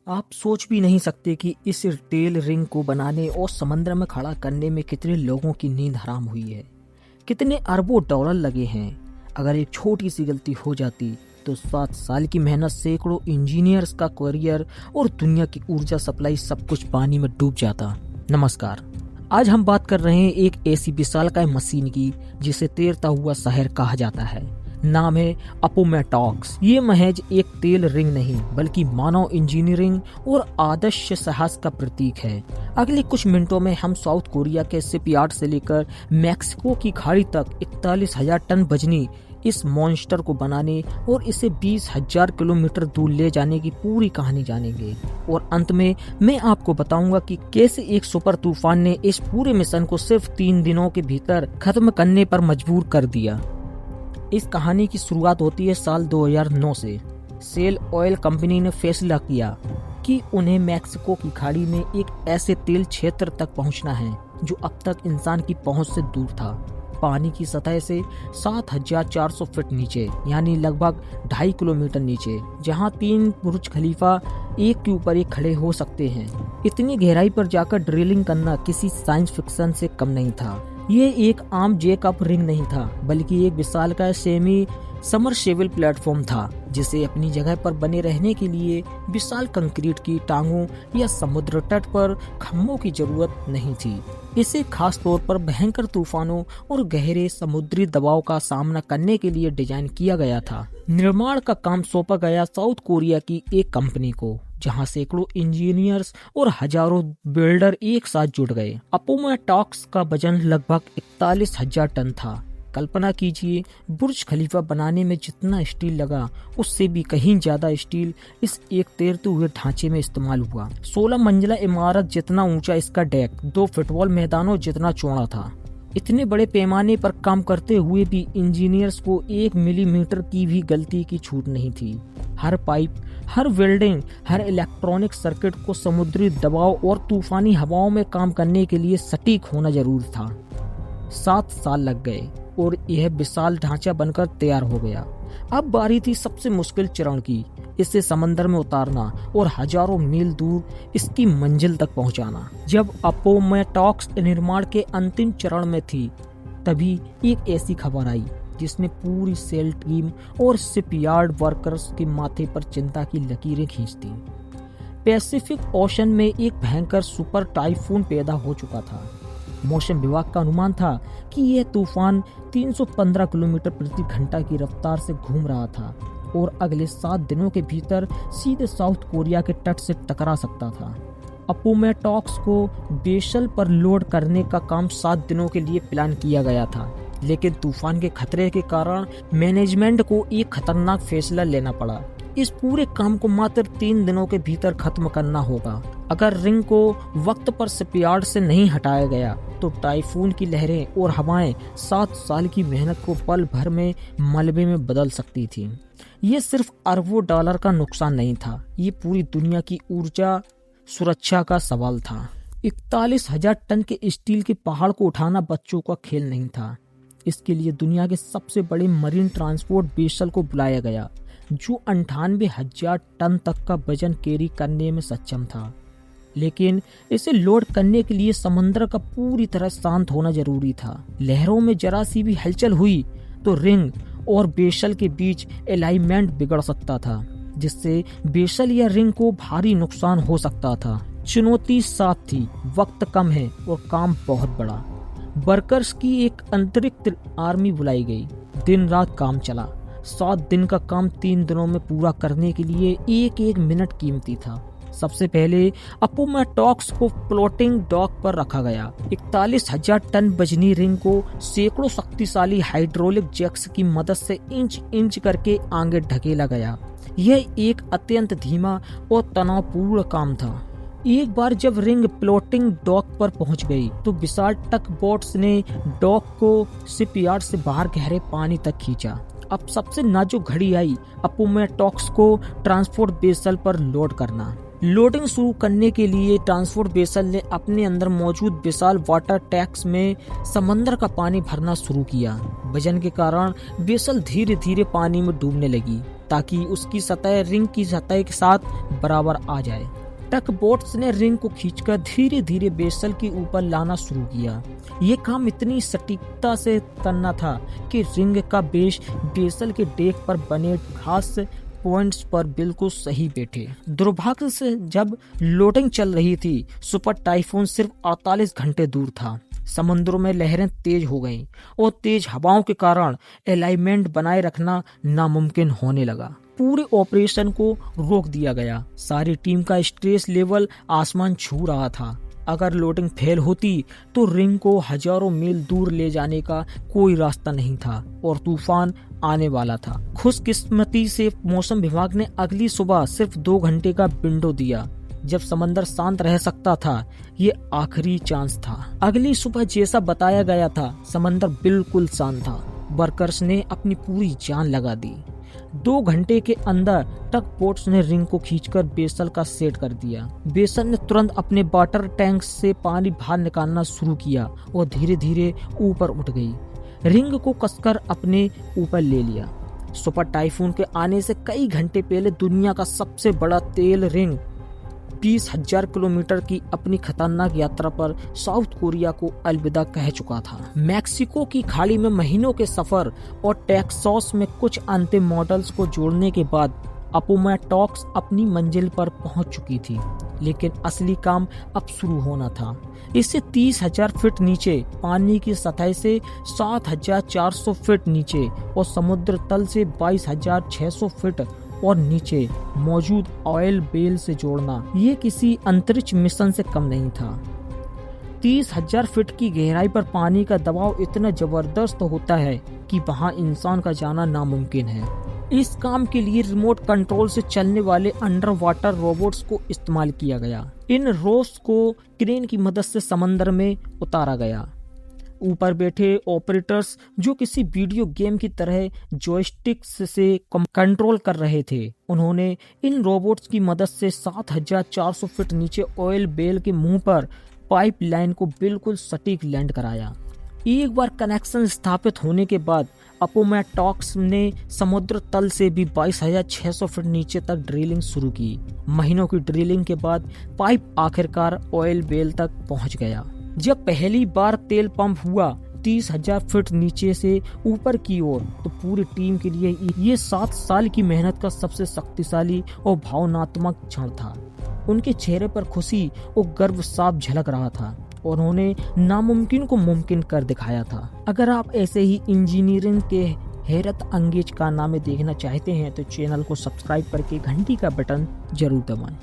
आप सोच भी नहीं सकते कि इस टेल रिंग को बनाने और समुद्र में खड़ा करने में कितने लोगों की नींद हराम हुई है, कितने अरबों डॉलर लगे हैं। अगर एक छोटी सी गलती हो जाती तो 7 साल की मेहनत, सैकड़ों इंजीनियर्स का करियर और दुनिया की ऊर्जा सप्लाई सब कुछ पानी में डूब जाता। नमस्कार, आज हम बात कर रहे हैं एक ऐसी विशालकाय मशीन की जिसे तैरता हुआ शहर कहा जाता है। नाम है अपोमेटॉक्स। ये महज एक तेल रिंग नहीं बल्कि मानव इंजीनियरिंग और आदर्श साहस का प्रतीक है। अगले कुछ मिनटों में हम साउथ कोरिया के शिपयार्ड से लेकर मैक्सिको की खाड़ी तक 41,000 टन वजनी इस मॉन्स्टर को बनाने और इसे 20,000 किलोमीटर दूर ले जाने की पूरी कहानी जानेंगे। और अंत में मैं आपको बताऊंगा कि कैसे एक सुपर तूफान ने इस पूरे मिशन को सिर्फ 3 दिनों के भीतर खत्म करने पर मजबूर कर दिया। इस कहानी की शुरुआत होती है साल 2009 से। शेल ऑयल कंपनी ने फैसला किया कि उन्हें मैक्सिको की खाड़ी में एक ऐसे तेल क्षेत्र तक पहुंचना है जो अब तक इंसान की पहुंच से दूर था। पानी की सतह से 7,400 फीट नीचे, यानी लगभग 2.5 किलोमीटर नीचे, जहां 3 बुर्ज खलीफा एक के ऊपर एक खड़े हो सकते हैं। इतनी गहराई पर जाकर ड्रिलिंग करना किसी साइंस फिक्शन से कम नहीं था। ये एक आम जैक अप रिंग नहीं था, बल्कि एक विशालकाय सेमी समरसेबल प्लेटफॉर्म था जिसे अपनी जगह पर बने रहने के लिए विशाल कंक्रीट की टांगों या समुद्र तट पर खम्भों की जरूरत नहीं थी। इसे खास तौर पर भयंकर तूफानों और गहरे समुद्री दबाव का सामना करने के लिए डिजाइन किया गया था। निर्माण का काम सौंपा गया साउथ कोरिया की एक कंपनी को, जहां सैकड़ों इंजीनियर्स और हजारों बिल्डर एक साथ जुट गए। अपोमेटॉक्स का वजन लगभग 41,000 टन था। कल्पना कीजिए, बुर्ज खलीफा बनाने में जितना स्टील लगा उससे भी कहीं ज्यादा स्टील इस एक तैरते हुए ढांचे में इस्तेमाल हुआ। 16 मंजिला इमारत जितना ऊंचा इसका डेक 2 फुटबॉल मैदानों जितना चौड़ा था। इतने बड़े पैमाने पर काम करते हुए भी इंजीनियर्स को 1 मिलीमीटर की भी गलती की छूट नहीं थी। हर पाइप, हर वेल्डिंग, हर इलेक्ट्रॉनिक सर्किट को समुद्री दबाव और तूफानी हवाओं में काम करने के लिए सटीक होना जरूरी था। 7 साल लग गए और यह विशाल ढांचा बनकर तैयार हो गया। अब बारी थी सबसे मुश्किल चरण की, इसे समंदर में उतारना और हजारों मील दूर इसकी मंजिल तक पहुंचाना। जब अपोमेटॉक्स निर्माण के अंतिम चरण में थी, तभी एक ऐसी खबर आई जिसने पूरी सेल टीम और शिपयार्ड वर्कर्स के माथे पर चिंता की लकीरें खींच दी। पैसिफिक ओशन में एक भयंकर सुपर टाइफून पैदा हो चुका था। मौसम विभाग का अनुमान था कि यह तूफान 315 किलोमीटर प्रति घंटा की रफ्तार से घूम रहा था और अगले 7 दिनों के भीतर सीधे साउथ कोरिया के तट से टकरा सकता था। अपोमेटॉक्स को बेशल पर लोड करने का काम 7 दिनों के लिए प्लान किया गया था, लेकिन तूफान के खतरे के कारण मैनेजमेंट को एक खतरनाक फैसला लेना पड़ा। इस पूरे काम को मात्र 3 दिनों के भीतर खत्म करना होगा। अगर रिंग को वक्त पर शिपयार्ड से नहीं हटाया गया तो टाइफून की लहरें और हवाएं 7 साल की मेहनत को पल भर में मलबे में बदल सकती थी। ये सिर्फ अरबों डॉलर का नुकसान नहीं था, ये पूरी दुनिया की ऊर्जा सुरक्षा का सवाल था। 41,000 टन के स्टील के पहाड़ को उठाना बच्चों का खेल नहीं था। इसके लिए दुनिया के सबसे बड़े मरीन ट्रांसपोर्ट वेसल को बुलाया गया, जो 98,000 टन तक का वजन कैरी करने में सक्षम था। लेकिन इसे लोड करने के लिए समंदर का पूरी तरह शांत होना जरूरी था। लहरों में जरा सी भी हलचल हुई तो रिंग और बेशल के बीच अलाइनमेंट बिगड़ सकता था, जिससे बेशल या रिंग को भारी नुकसान हो सकता था। चुनौती साफ थी, वक्त कम है और काम बहुत बड़ा। वर्कर्स की एक अतिरिक्त आर्मी बुलाई गई। दिन रात काम चला। 7 दिन का काम 3 दिनों में पूरा करने के लिए एक एक मिनट कीमती था। सबसे पहले अपोमेटॉक्स को फ्लोटिंग डॉक पर रखा गया। 41,000 टन वजनी रिंग को सैकड़ों शक्तिशाली हाइड्रोलिक जैक्स की मदद से इंच इंच करके आगे ढकेला गया। यह एक अत्यंत धीमा और तनावपूर्ण काम था। एक बार जब रिंग फ्लोटिंग डॉक पर पहुंच गई तो विशाल टग बोट्स ने डॉक को शिपयार्ड से बाहर गहरे पानी तक खींचा। अब सबसे नाजुक घड़ी आई, अपोमेटॉक्स को ट्रांसपोर्ट वेसल पर लोड करना। लोडिंग शुरू करने के लिए ट्रांसपोर्ट वेसल ने अपने अंदर मौजूद विशाल वाटर टैंक्स में समंदर का पानी भरना शुरू किया। वजन के कारण वेसल धीरे धीरे पानी में डूबने लगी। ताकि उसकी सतह रिंग की सतह के साथ बराबर आ जाए। टग बोट्स ने रिंग को खींचकर धीरे धीरे बेसल के ऊपर लाना शुरू किया। ये काम इतनी सटीकता से करना था कि रिंग का बेस बेसल के डेक पर बने घास पॉइंट्स पर बिल्कुल सही बैठे। दुर्भाग्य से जब लोडिंग चल रही थी, सुपर टाइफून सिर्फ 48 घंटे दूर था। समुद्रों में लहरें तेज हो गईं और तेज हवाओं के कारण अलाइनमेंट बनाए रखना नामुमकिन होने लगा। पूरे ऑपरेशन को रोक दिया गया। सारी टीम का स्ट्रेस लेवल आसमान छू रहा था। अगर लोडिंग फेल होती तो रिंग को हजारों मील दूर ले जाने का कोई रास्ता नहीं था और तूफान आने वाला था। खुशकिस्मती से मौसम विभाग ने अगली सुबह सिर्फ 2 घंटे का विंडो दिया, जब समंदर शांत रह सकता था। ये आखिरी चांस था। अगली सुबह जैसा बताया गया था, समंदर बिल्कुल शांत था। वर्कर्स ने अपनी पूरी जान लगा दी। 2 घंटे के अंदर टग बोट्स ने रिंग को खींचकर बेसल का सेट कर दिया। बेसल ने तुरंत अपने वाटर टैंक से पानी बाहर निकालना शुरू किया और धीरे धीरे ऊपर उठ गई। रिंग को कसकर अपने ऊपर ले लिया। सुपर टाइफून के आने से कई घंटे पहले दुनिया का सबसे बड़ा तेल रिंग 20,000 किलोमीटर की अपनी खतरनाक यात्रा पर साउथ कोरिया को अलविदा कह चुका था। मैक्सिको की खाड़ी में महीनों के सफर और टेक्सास में कुछ अंतिम मॉडल्स को जोड़ने के बाद अपोमेटॉक्स अपनी मंजिल पर पहुंच चुकी थी, लेकिन असली काम अब शुरू होना था। इससे 30,000 फीट नीचे, पानी की सतह से 7,400 फीट नीचे और समुद्र तल से 22,600 फीट और नीचे मौजूद ऑयल बेल से जोड़ना, ये किसी अंतरिक्ष मिशन से कम नहीं था। 30,000 फीट की गहराई पर पानी का दबाव इतना जबरदस्त होता है कि वहां इंसान का जाना नामुमकिन है। इस काम के लिए रिमोट कंट्रोल से चलने वाले अंडर वाटर रोबोट्स को इस्तेमाल किया गया। इन रोब्स को क्रेन की मदद से समंदर में उतारा गया। ऊपर बैठे ऑपरेटर्स, जो किसी वीडियो गेम की तरह जॉयस्टिक्स से कंट्रोल कर रहे थे, उन्होंने इन रोबोट्स की मदद से 7,400 फीट नीचे ऑयल बेल के मुंह पर पाइपलाइन को बिल्कुल सटीक लैंड कराया। एक बार कनेक्शन स्थापित होने के बाद अपोमेटॉक्स ने समुद्र तल से भी 22,600 फीट नीचे तक ड्रिलिंग शुरू की। महीनों की ड्रिलिंग के बाद पाइप आखिरकार ऑयल बेल तक पहुंच गया। जब पहली बार तेल पंप हुआ 30,000 फीट नीचे से ऊपर की ओर, तो पूरी टीम के लिए ये 7 साल की मेहनत का सबसे शक्तिशाली और भावनात्मक क्षण था। उनके चेहरे पर खुशी और गर्व साफ झलक रहा था और उन्होंने नामुमकिन को मुमकिन कर दिखाया था। अगर आप ऐसे ही इंजीनियरिंग के हैरत अंगेज कारनामे देखना चाहते हैं तो चैनल को सब्सक्राइब करके घंटी का बटन जरूर दबाएं।